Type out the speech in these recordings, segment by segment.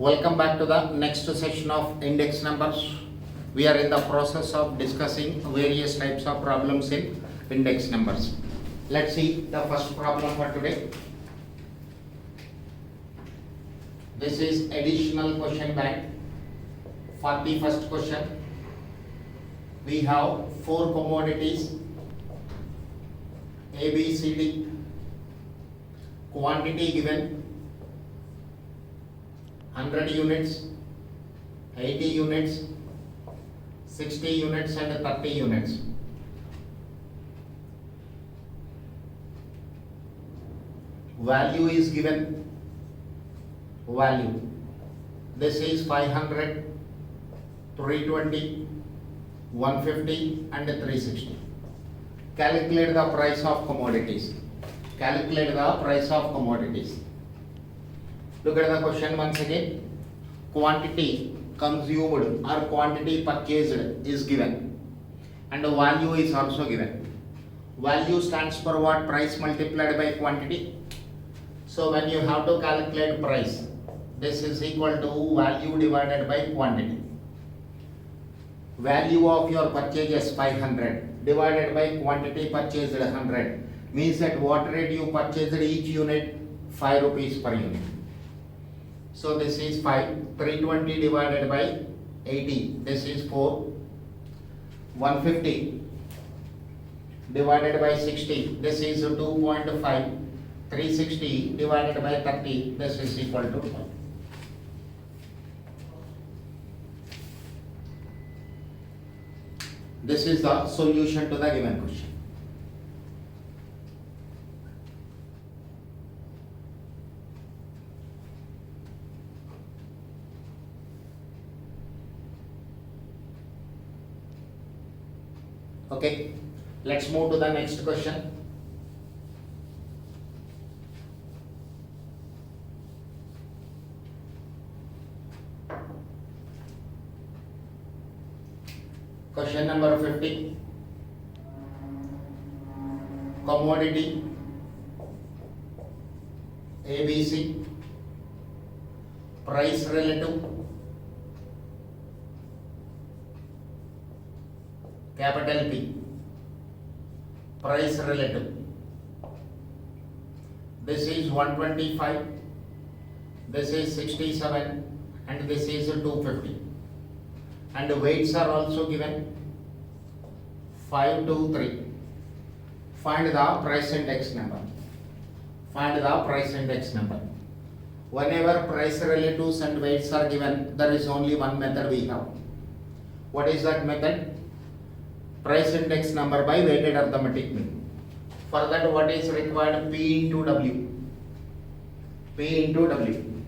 Welcome back to the next session of index numbers. We are in the process of discussing various types of problems in index numbers. Let's see the first problem for today. This is additional question bank. 41st question. We have 4 commodities A, B, C, D. Quantity given 100 units, 80 units, 60 units and 30 units. Value is given. Value. This is 500, 320, 150 and 360. Calculate the price of commodities. Calculate the price of commodities. Look at the question once again. Quantity consumed or quantity purchased is given and the value is also given. Value stands for what? Price multiplied by quantity. So when you have to calculate price, this is equal to value divided by quantity. Value of your purchase is 500 divided by quantity purchased 100 means at what rate you purchased each unit? 5 rupees per unit. So this is 5, 320 divided by 80, this is 4, 150 divided by 60, this is 2.5, 360 divided by 30, this is equal to 5. This is the solution to the given question. Okay, let's move to the next question. Question number 50. Commodity ABC, price relative, capital P, price relative. This is 125, this is 67 and this is 250. And the weights are also given 5, 2, 3. Find the price index number. Find the price index number. Whenever price relatives and weights are given, there is only one method we have. What is that method? Price index number by weighted arithmetic mean. For that, what is required? P into W. P into W.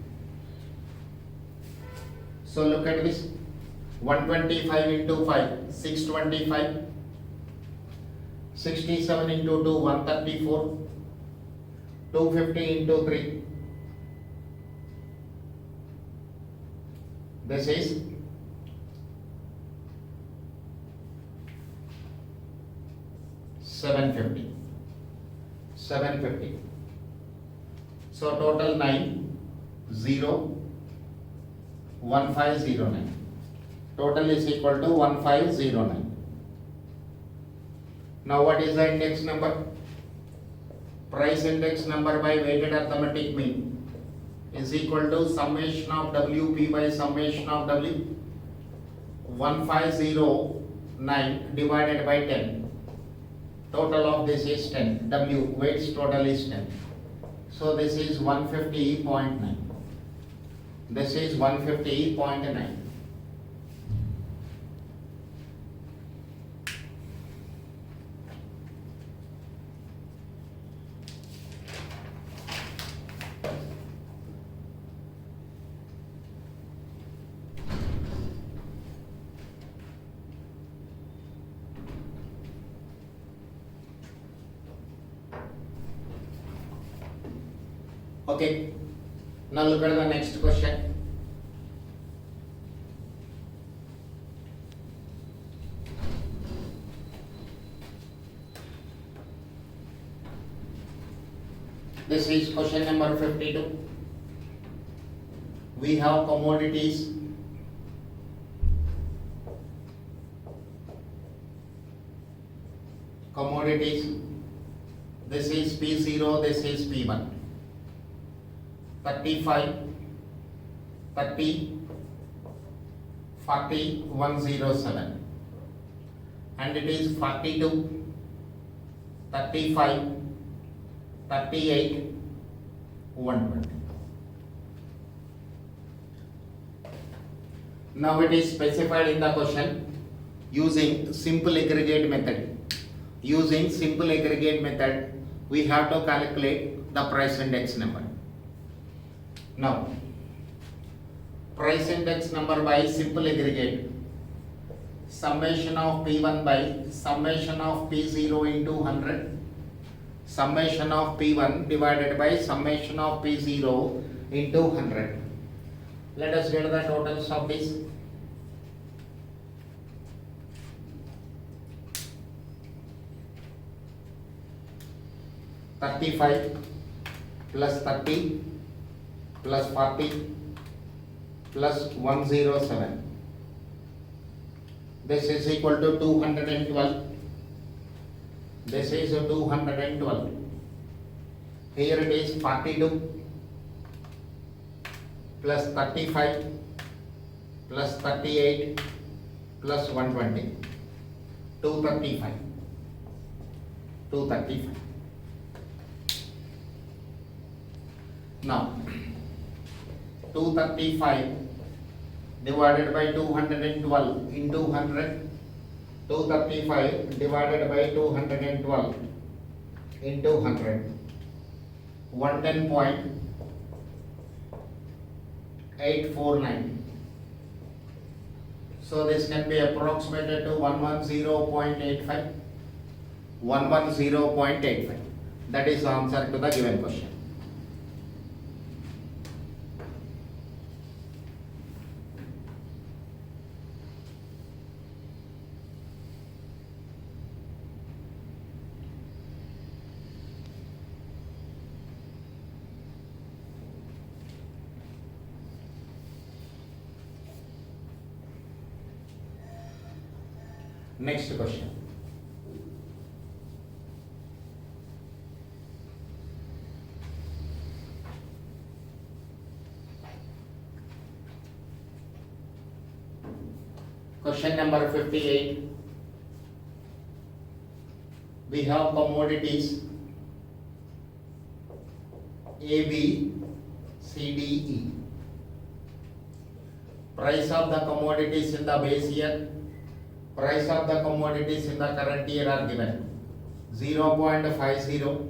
So look at this. 125 into 5, 625. 67 into 2, 134. 250 into 3. This is 750. 750. So total 9, 0, 1509. Total is equal to 1509. Now what is the index number? Price index number by weighted arithmetic mean is equal to summation of WP by summation of W. 1509 divided by 10. Total of this is 10. W weights total is 10. So this is 150.9. This is 150.9. Okay, now look at the next question. This is question number 52. we have commodities. This is P0, this is P1. 35, 30, 40, 107. And it is 42, 35, 38, 120. Now it is specified in the question using simple aggregate method. Using simple aggregate method, we have to calculate the price index number. Now, price index number by simple aggregate, summation of P1 by summation of P0 into 100, summation of P1 divided by summation of P0 into 100. Let us get the totals of this. $35 plus 30 plus 40 plus 107. This is equal to 212. This is 212. Here it is 42 plus 35 plus 38 plus 120. 235. 235. Now, 235 divided by 212 into 100. 235 divided by 212 into 100. 110.849. So this can be approximated to 110.85. 110.85. That is the answer to the given question. Next question. Question number 58. We have commodities A, B, C, D, E. Price of the commodities in the base year, price of the commodities in the current year are given. 0.50,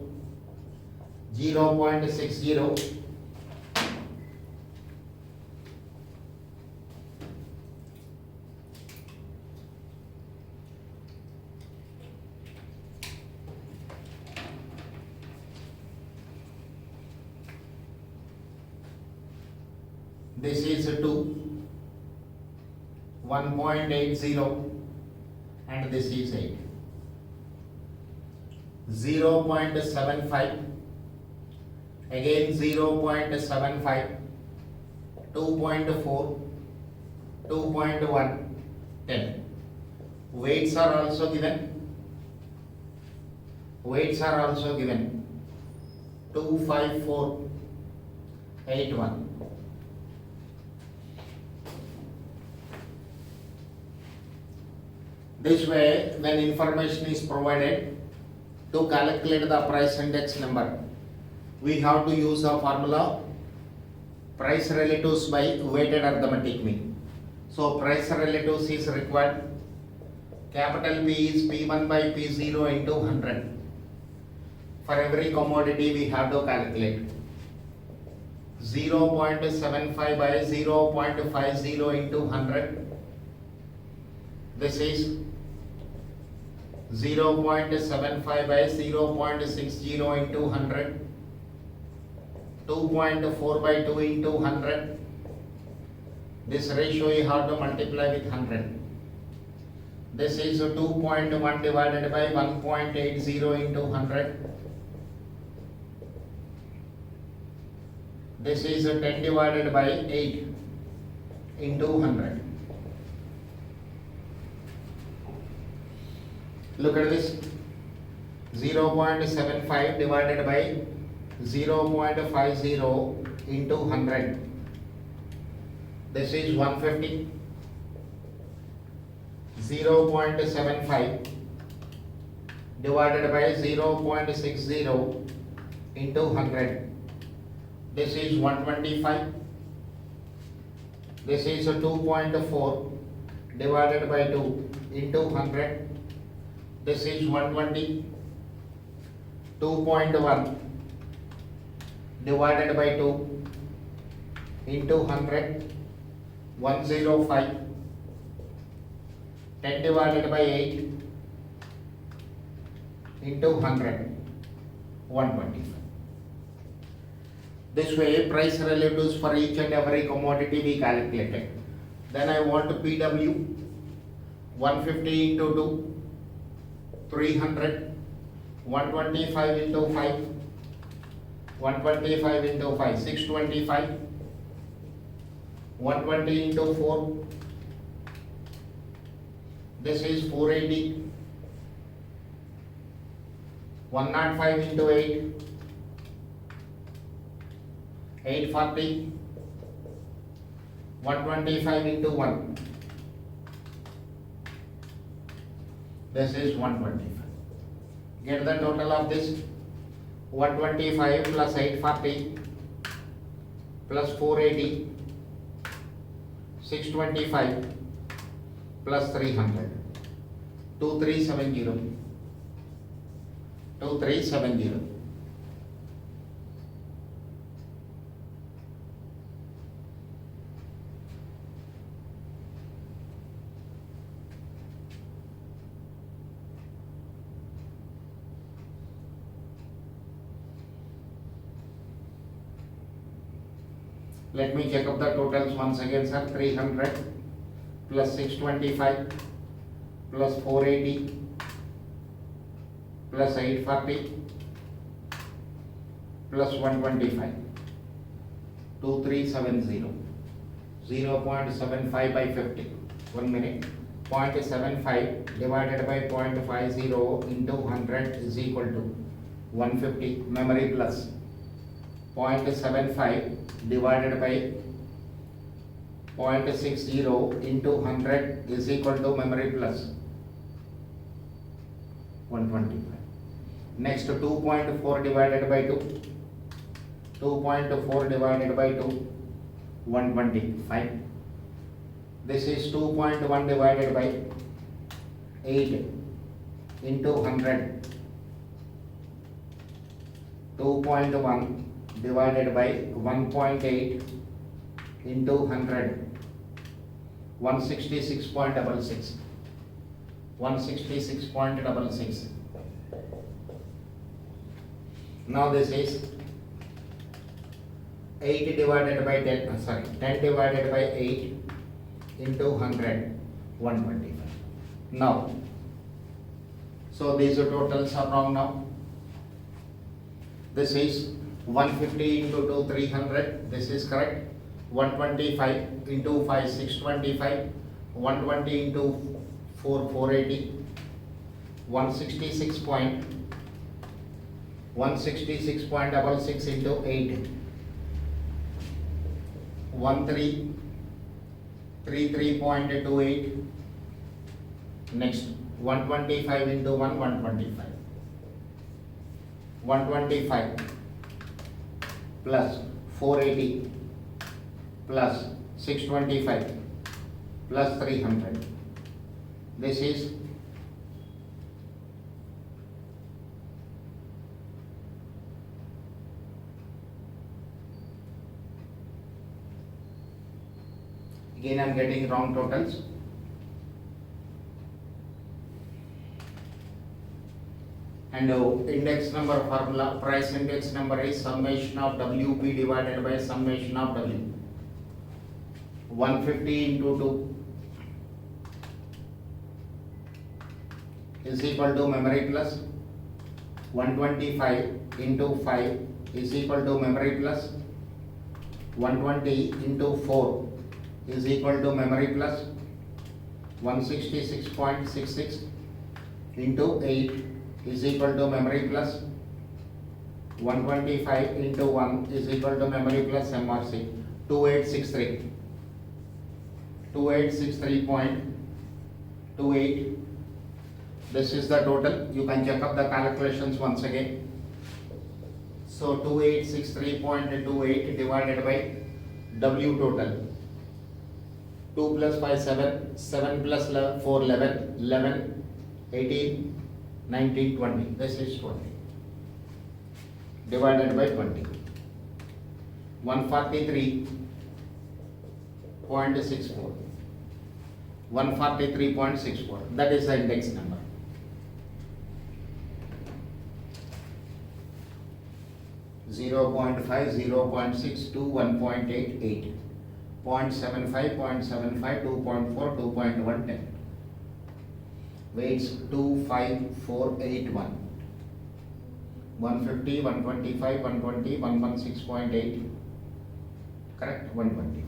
0.60, 2, 1.80, and this is 8. 0.75, again 0.75, 2.4, 2.1, 10. Weights are also given. 25481. This way, when information is provided to calculate the price index number, we have to use a formula price relatives by weighted arithmetic mean. So price relatives is required. Capital P is P1 by P0 into 100. For every commodity we have to calculate 0.75 by 0.50 into 100. This is 0.75 by 0.60 into 100. 2.4 by 2 into 100. This ratio you have to multiply with 100. This is 2.1 divided by 1.80 into 100. This is 10 divided by 8 into 100. Look at this. 0.75 divided by 0.50 into 100. This is 150. 0.75 divided by 0.60 into 100. This is 125. This is 2.4 divided by 2 into 100. This is 120. 2.1 divided by 2 into 100. 105. 10 divided by 8 into 100. 125. This way price relatives for each and every commodity we calculated. Then I want PW 150 into 2, 300, 125 into 5, 125 into 5, 625, 120 into 4, this is 480, 105 into 8, 840, 125 into 1, this is 125. Get the total of this. 125 plus 840 plus 480, 625 plus 300, 2370, 2370. Let me check up the totals once again, sir. 300 plus 625 plus 480 plus 840 plus 125, 2370, 0.75 by 50. 1 minute. 0.75 divided by 0.50 into 100 is equal to 150. Memory plus. 0.75 divided by 0.60 into 100 is equal to memory plus 125. Next 2.4 divided by 2. 2.4 divided by 2, 125. This is 2.1 divided by 8 into 100. 2.1 divided by 1.8 into 100. 166.66. 166.66. Now this is 8 divided by 10, 10 divided by 8 into 100, 125. Now, so these totals are wrong now. This is 150 into 2, 300, this is correct. 125 into 5, 625. 120 into 4, 480. 166.66 into 8. 1333.28. Next 125 into 1, 125. 125 plus 480 plus 625 plus 300. This is again I am getting wrong totals. And index number formula, price index number is summation of WP divided by summation of W. 150 into 2 is equal to memory plus. 125 into 5 is equal to memory plus. 120 into 4 is equal to memory plus 166.66 into 8 is equal to memory plus 125 into 1 is equal to memory plus MRC. 2863. 2863.28. This is the total. You can check up the calculations once again. So 2863.28 divided by W total. 2 plus 5 7, 7 plus 4 11, 11, 18, 19, 20. This is 20 divided by 20. 143.64. 143.64. That is the index number. Zero 0.5, 0.6 to 1.88, 0.75, 0.75, 2.4, 2.1, 10. Weights 25481. 150, 125, 120, 116.8. Correct? 120.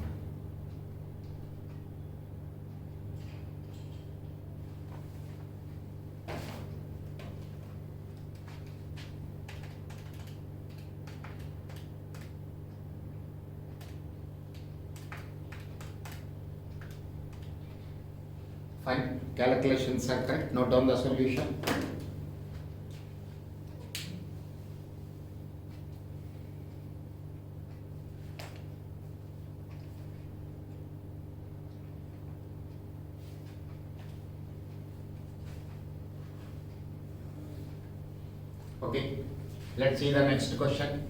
Fine. Calculations are correct. Note down the solution. Okay. Let's see the next question.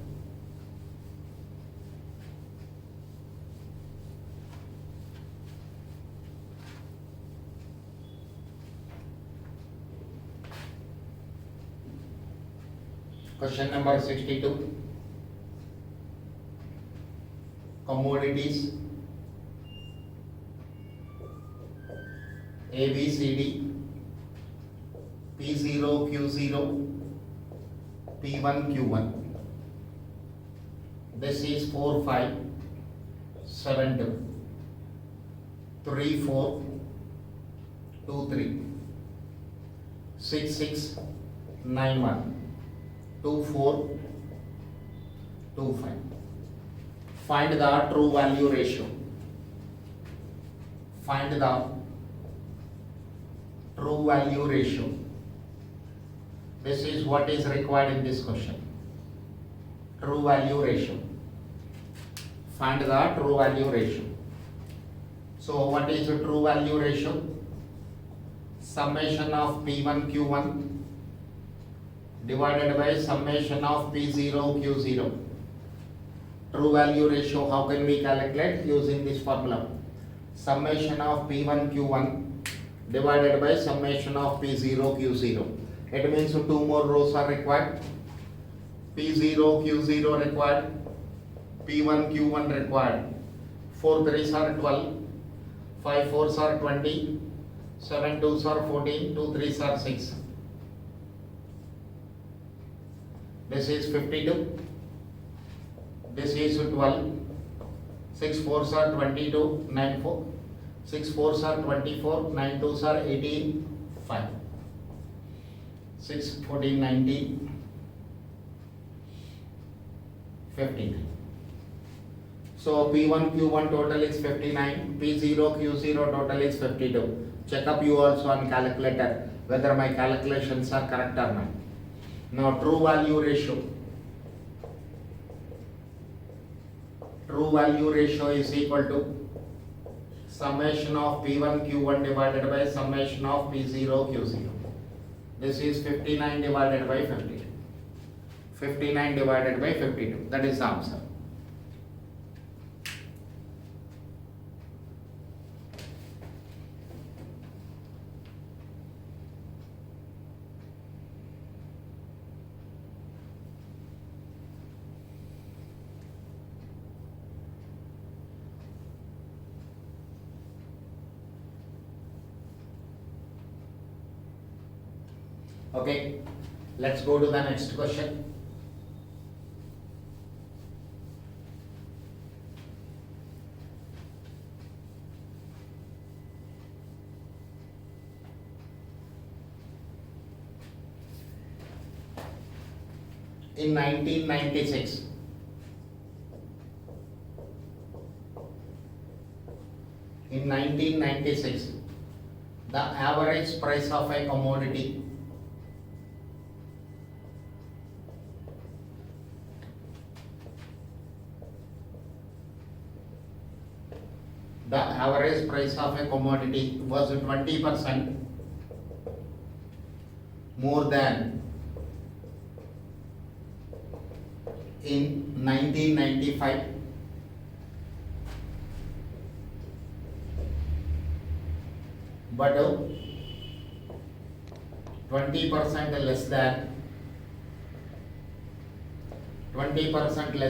Question number 62. Commodities A, B, C, D, P0, Q0, P1, Q1. This is 4, 5, 7, 2, 3, 4, 2, 3, 6, 6, 9, 1. 2, 4, 2, 5. Find the true value ratio. Find the true value ratio. This is what is required in this question. True value ratio. Find the true value ratio. So what is the true value ratio? Summation of P1 Q1 divided by summation of P0 Q0. True value ratio, how can we calculate? Using this formula. Summation of P1 Q1 divided by summation of P0 Q0. It means 2 more rows are required. P0 Q0 required. P1 Q1 required. 4 3s are 12. 5 4s are 20. 7 2s are 14. 2 3s are 6. This is 52. This is 12. 6 4s are 22. 9 4. 6 4s are 24. 9 2s are 18. 5. 6 14 19. 59. So P1 Q1 total is 59. P0 Q0 total is 52. Check up you also on calculator whether my calculations are correct or not. Now true value ratio. True value ratio is equal to summation of P1 Q1 divided by summation of P0 Q0. This is 59 divided by 52. 59 divided by 52. That is the answer. Okay, let's go to the next question. in 1996. In 1996, the average price of a commodity was 20% more than in 1995, but 20% less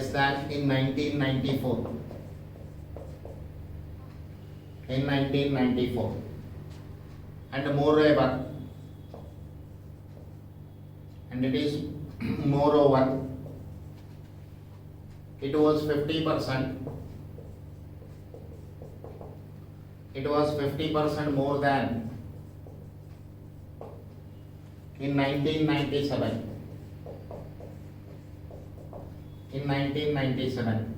than in 1994. In 1994, and moreover, it was 50%. It was 50% more than in 1997. In 1997,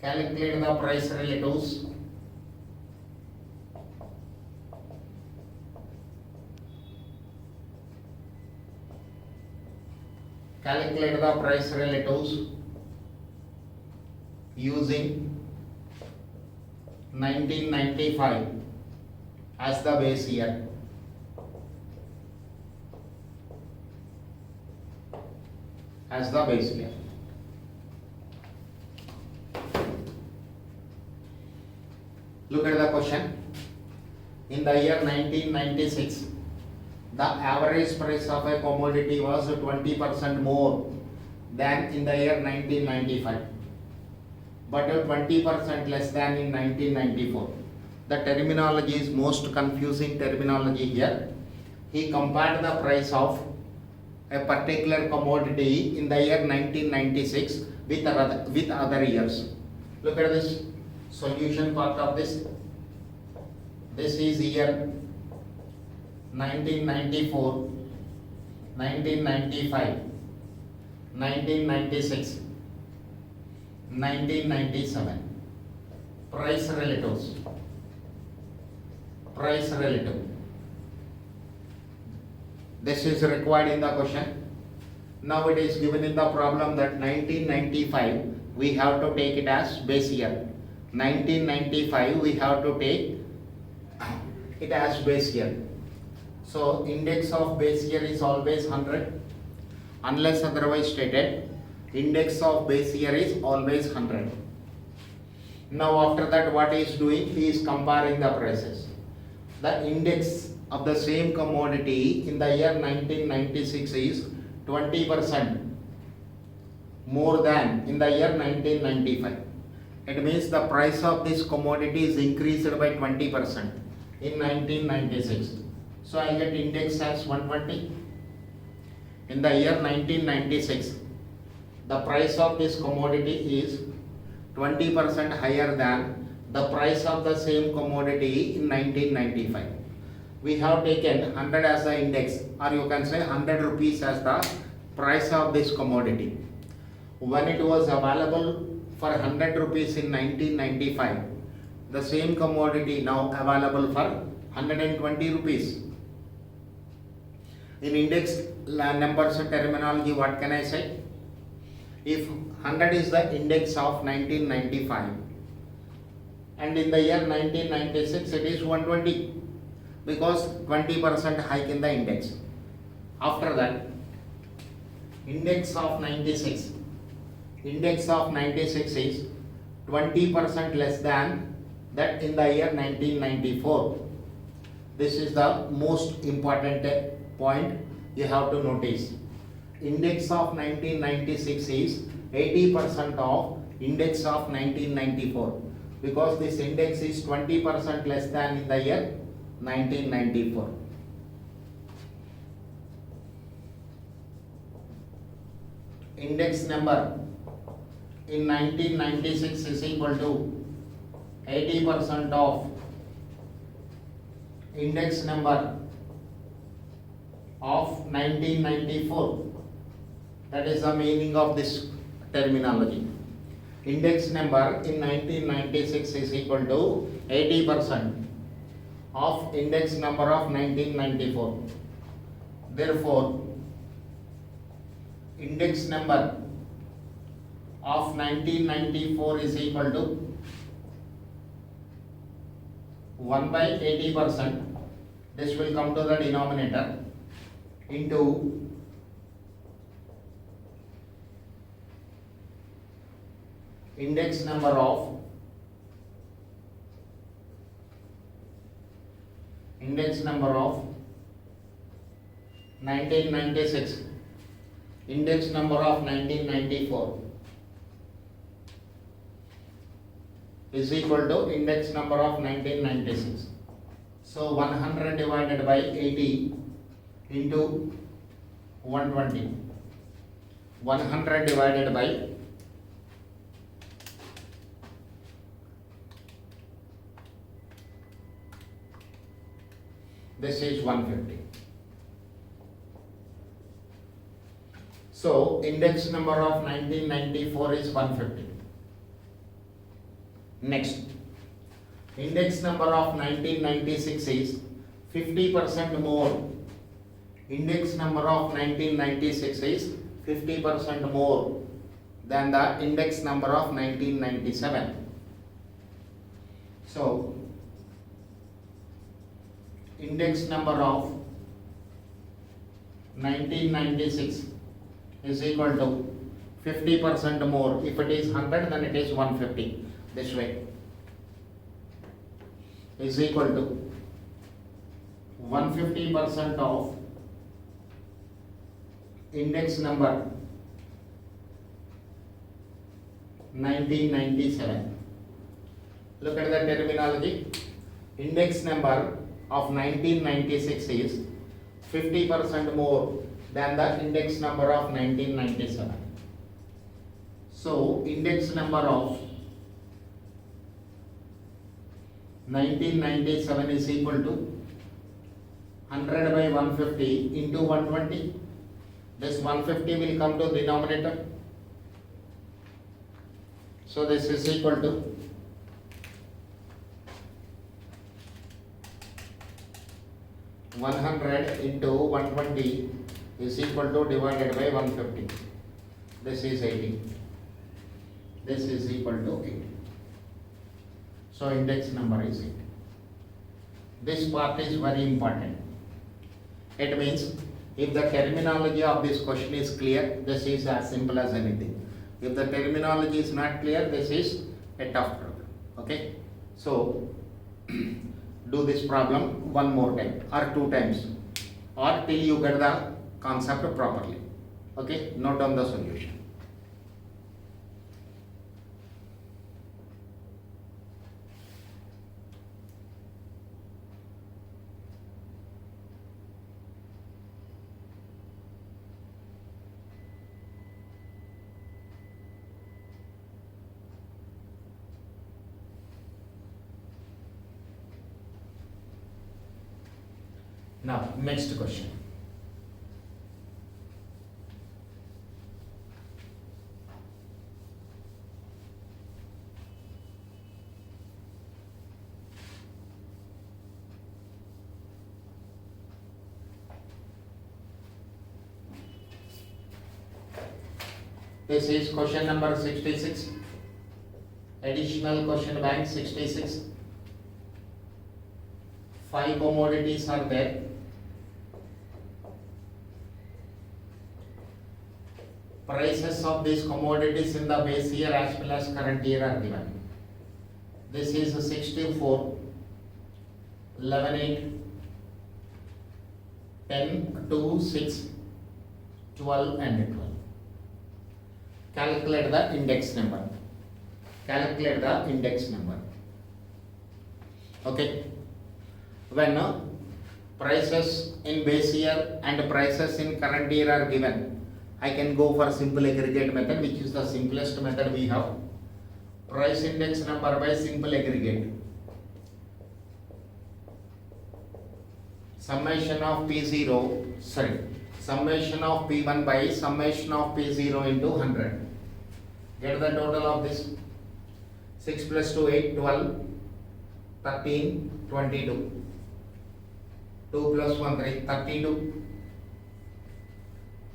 calculate the price relatives. Calculate the price relatives using 1995 as the base year. Look at the question. In the year 1996, the average price of a commodity was 20% more than in the year 1995, but 20% less than in 1994. The terminology is most confusing terminology here. He compared the price of a particular commodity in the year 1996 with other years. Look at this solution part of this. This is year 1994, 1995, 1996, 1997. Price relatives. This is required in the question. Now it is given in the problem that 1995 we have to take it as base year. 1995 we have to take it as base year. So index of base year is always 100 unless otherwise stated. Index of base year is always 100. Now after that what he is doing? He is comparing the prices. The index of the same commodity in the year 1996 is 20% more than in the year 1995. It means the price of this commodity is increased by 20% in 1996. So I get index as 120. In the year 1996, the price of this commodity is 20% higher than the price of the same commodity in 1995. We have taken 100 as the index, or you can say 100 rupees as the price of this commodity. When it was available for 100 rupees in 1995, the same commodity now available for 120 rupees. In index numbers terminology, what can I say? If 100 is the index of 1995 and in the year 1996 it is 120, because 20% hike in the index. After that, index of 96 is 20% less than that in the year 1994. This is the most important point you have to notice. Index of 1996 is 80% of index of 1994, because this index is 20% less than in the year 1994. Index number in 1996 is equal to 80% of index number of 1994. That is the meaning of this terminology. Index number in 1996 is equal to 80% of index number of 1994. Therefore, index number of 1994 is equal to 1 by 80%. This will come to the denominator into index number of 1996, index number of 1994 is equal to index number of 1996. So 100 divided by 80 into 120. 100 divided by 150. So index number of 1994 is 150. Next, index number of 1996 is 50% more. Index number of 1996 is 50% more than the index number of 1997. So index number of 1996 is equal to 50% more. If it is 100, then it is 150. This way is equal to 150% of index number 1997. Look at the terminology. Index number of 1996 is 50% more than the index number of 1997. So index number of 1997 is equal to 100 by 150 into 120. This 150 will come to denominator. So this is equal to 100 into 120 is equal to divided by 150. This is 80. This is equal to 80. So index number is 80. This part is very important. It means if the terminology of this question is clear, this is as simple as anything. If the terminology is not clear, this is a tough problem. Okay? So do this problem one more time or two times or till you get the concept properly. Okay? Note down the solution. Now, next question. This is question number 66. Additional question bank 66. 5 commodities are there. Prices of these commodities in the base year as well as current year are given. This is 64, 11, 8, 10, 2, 6, 12 and 12. Calculate the index number. Calculate the index number. Okay. When prices in base year and prices in current year are given, I can go for simple aggregate method, which is the simplest method we have. Price index number by simple aggregate. Summation of summation of P1 by summation of P0 into 100. Get the total of this. 6 plus 2, 8, 12, 13, 22. 2 plus 1, 3, 32.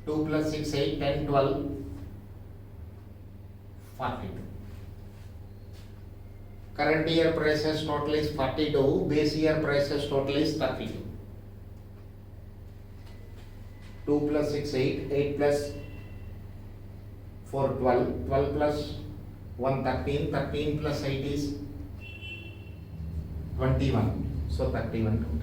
2 plus 6, 8, 10, 12, 42. Current year prices total is 42, base year prices total is 32. 2 plus 6, 8, 8 plus 4, 12, 12 plus 1, 13, 13 plus 8 is 21, so 31 total.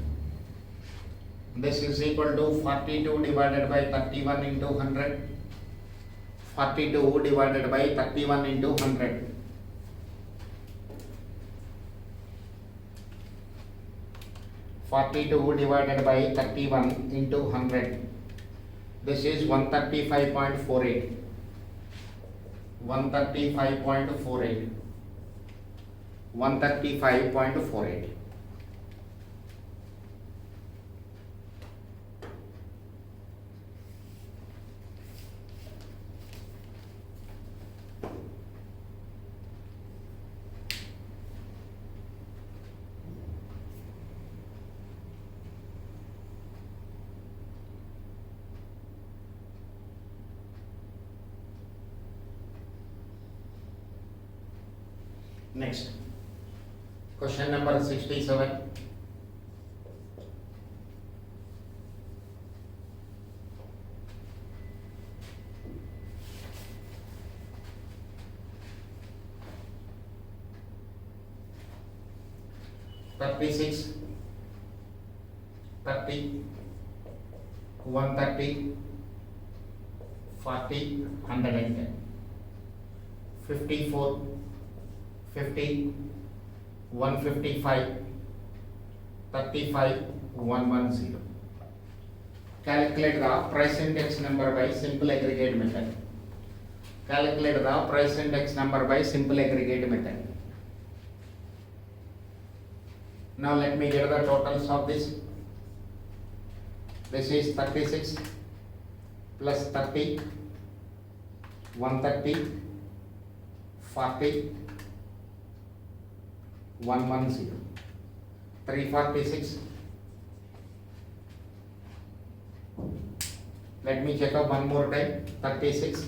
This is equal to 42 divided by 31 into 100, 42 divided by 31 into 100. 42 divided by 31 into 100. This is 135.48. 135.48. 135.48. Next, question number 67. Thirty-six, 30, 130, 40, 110, 54, 50, 155, 35, 110. Calculate the price index number by simple aggregate method. Calculate the price index number by simple aggregate method. Now let me get the totals of this. This is 36 plus 30, 130, 40, 110, 346. Let me check up one more time. 36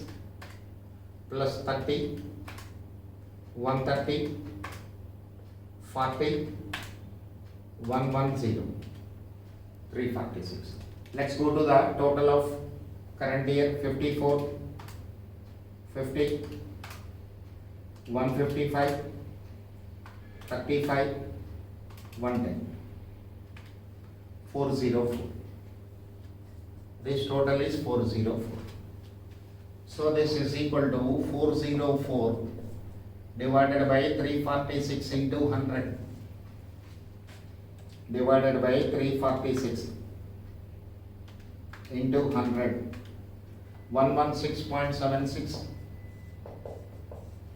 plus 30, 130, 40, 110, 346. Let's go to the total of current year. 54, 50, 155, 35, 110, 404. This total is 404. So this is equal to 404 divided by 346 into 100 divided by 346 into 100. 116.76.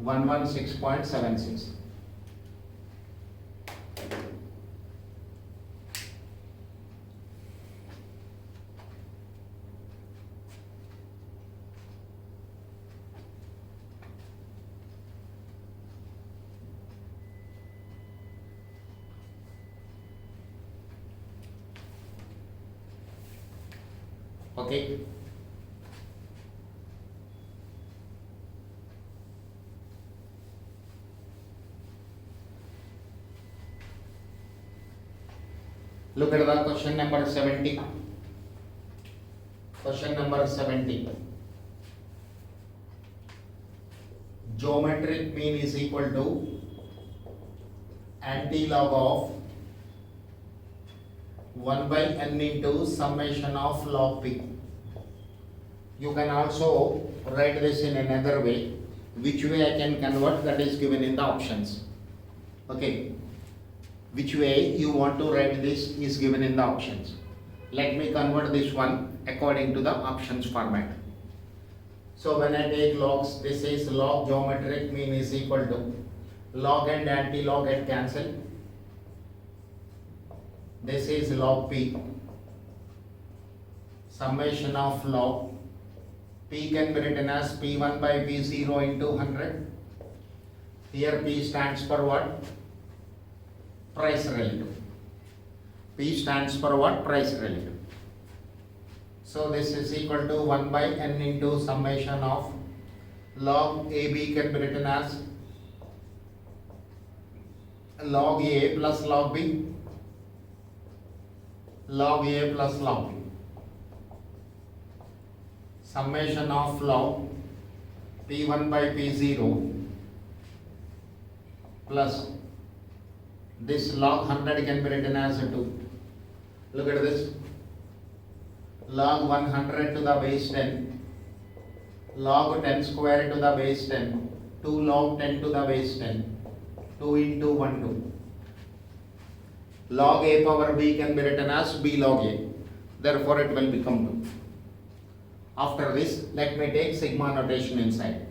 116.76. Okay. Look at the question number 70. Question number 70. Geometric mean is equal to anti-log of 1 by n into summation of log p. You can also write this in another way. Which way I can convert, that is given in the options. Okay. Which way you want to write this is given in the options. Let me convert this one according to the options format. So when I take logs, this is log geometric mean is equal to log and anti-log get cancelled. This is log p. summation of log P can be written as P1 by P0 into 100. Here P stands for what? Price relative. P stands for what? Price relative. So this is equal to 1 by n into summation of log AB can be written as log A plus log B. Log A plus log B. Summation of log P1 by P0 plus this log 100 can be written as 2. Look at this. Log 100 to the base 10, log 10 square to the base 10, 2 log 10 to the base 10, 2 into 1 2. Log A power B can be written as B log A. Therefore, it will become 2. After this, let me take sigma notation inside.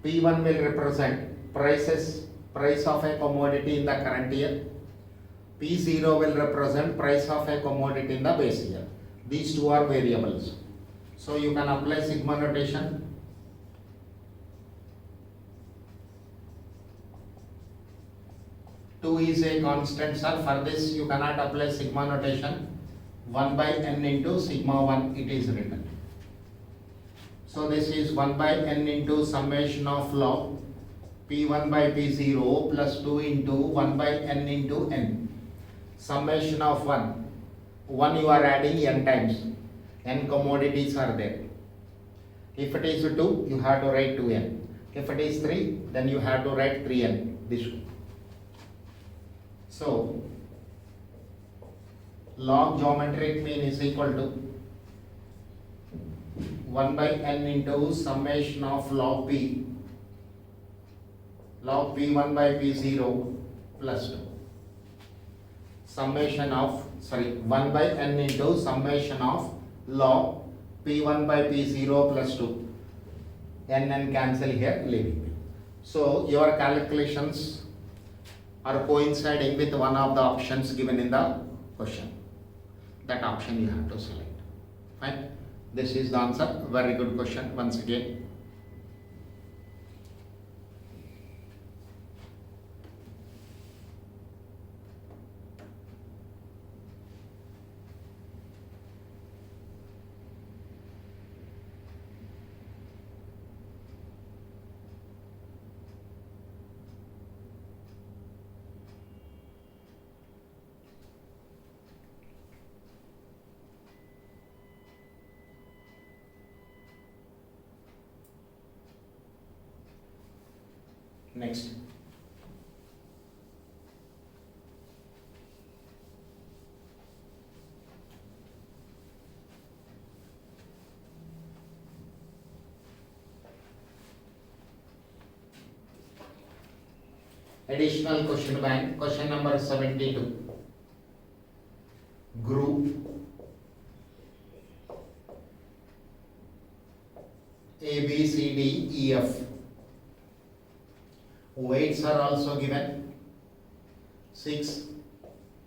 P1 will represent price of a commodity in the current year. P0 will represent price of a commodity in the base year. These two are variables. So you can apply sigma notation. Two is a constant, sir. For this you cannot apply sigma notation. 1 by n into sigma 1 it is written. So this is 1 by n into summation of log P1 by P0 plus 2 into 1 by n into n. Summation of 1. 1 you are adding n times. N commodities are there. If it is 2, you have to write 2n. If it is 3, then you have to write 3n. This way. So, log geometric mean is equal to 1 by n into summation of log P, log P1 by P0 plus 2. Summation of, 1 by n into summation of log P1 by P0 plus 2. N cancel here, leaving. So, your calculations are coinciding with one of the options given in the question. That option you have to select. Fine. This is the answer. Very good question once again. Next. Additional question bank, question number 72. Group A, B, C, D, E, F. Weights are also given 6,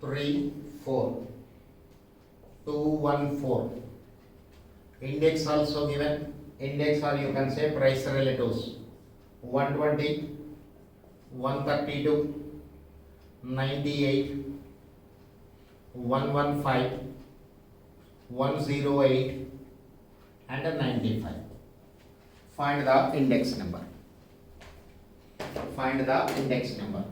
3, 4, 2, 1, 4. Index also given. Index, or you can say price relatives, 120, 132, 98, 115, 108 and 95. Find the index number. Find the index number.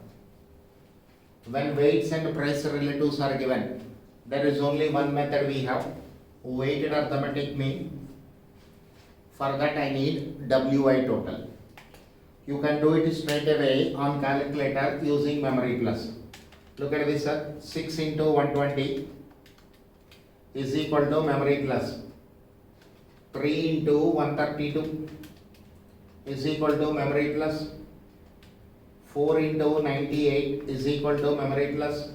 When weights and price relatives are given, there is only one method we have, weighted arithmetic mean. For that I need WI total. You can do it straight away on calculator using memory plus. Look at this, sir. 6 into 120 is equal to memory plus 3 into 132 is equal to memory plus 4 into 98 is equal to memory plus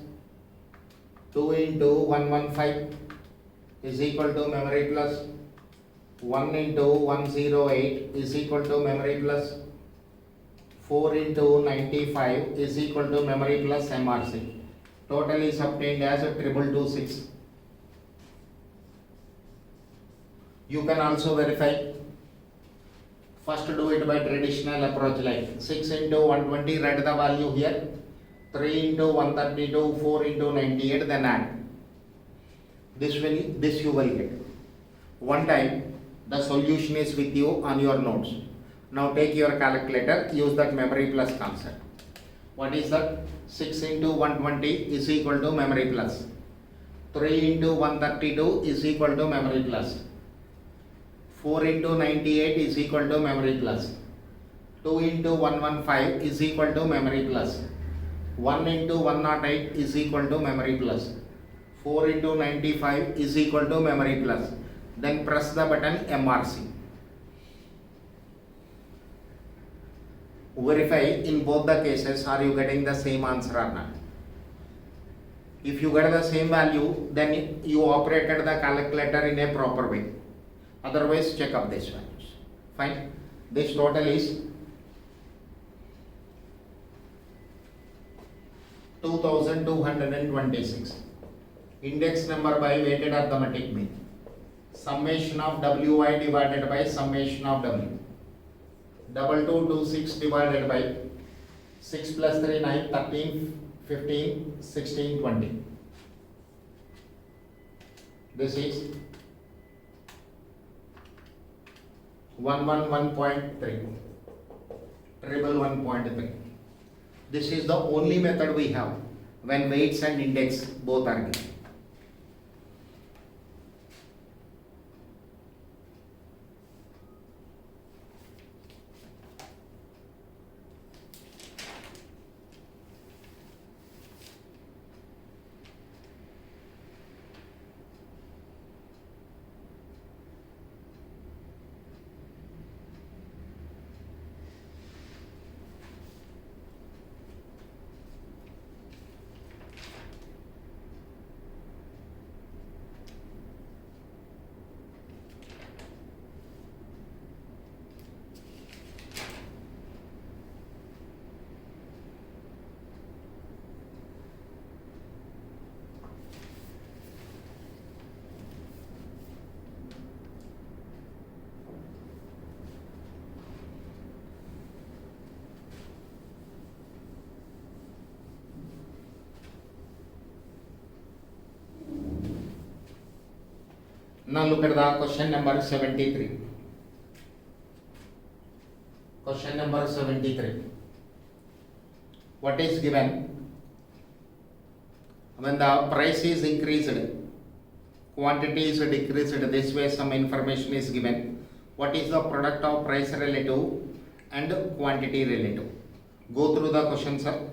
2 into 115 is equal to memory plus 1 into 108 is equal to memory plus 4 into 95 is equal to memory plus MRC. Total is obtained as 2226. You can also verify. First do it by traditional approach like 6 into 120, write the value here, 3 into 132, 4 into 98, then add. This you will get. One time the solution is with you on your notes. Now take your calculator, use that memory plus concept. What is that? 6 into 120 is equal to memory plus. 3 into 132 is equal to memory plus. 4 into 98 is equal to memory plus. 2 into 115 is equal to memory plus. 1 into 108 is equal to memory plus. 4 into 95 is equal to memory plus. Then press the button MRC. Verify in both the cases, are you getting the same answer or not. If you get the same value, then you operated the calculator in a proper way. Otherwise, check up these values. Fine. This total is 2226. Index number by weighted arithmetic mean. Summation of Wi divided by summation of W. 2226 divided by 6 plus 3, 9, 13, 15, 16, 20. This is 111.3, 111.3. This is the only method we have when weights and index both are given. Now look at the question number 73. Question number 73. What is given? When the price is increased, quantity is decreased, this way some information is given. What is the product of price relative and quantity relative? Go through the question, sir.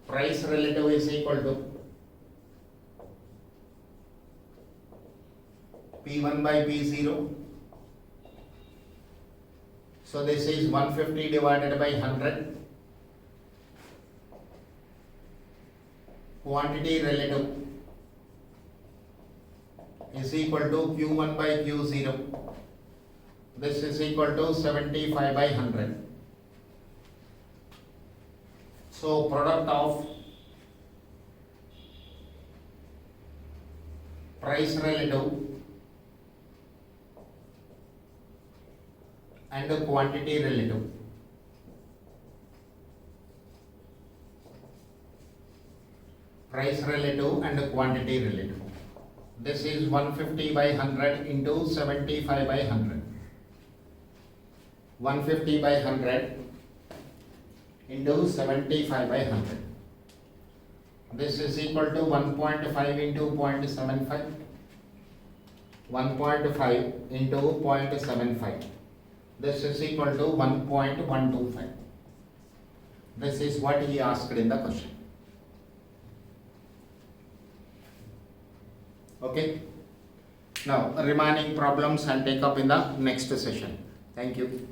Price relative is equal to P1 by P0. So this is 150 divided by 100. Quantity relative is equal to Q1 by Q0. This is equal to 75 by 100. So product of price relative and the quantity relative. Price relative and quantity relative. This is 150 by 100 into 75 by 100. 150 by 100 into 75 by 100. This is equal to 1.5 into 0.75. 1.5 into 0.75. This is equal to 1.125. This is what he asked in the question. Okay. Now remaining problems I'll take up in the next session. Thank you.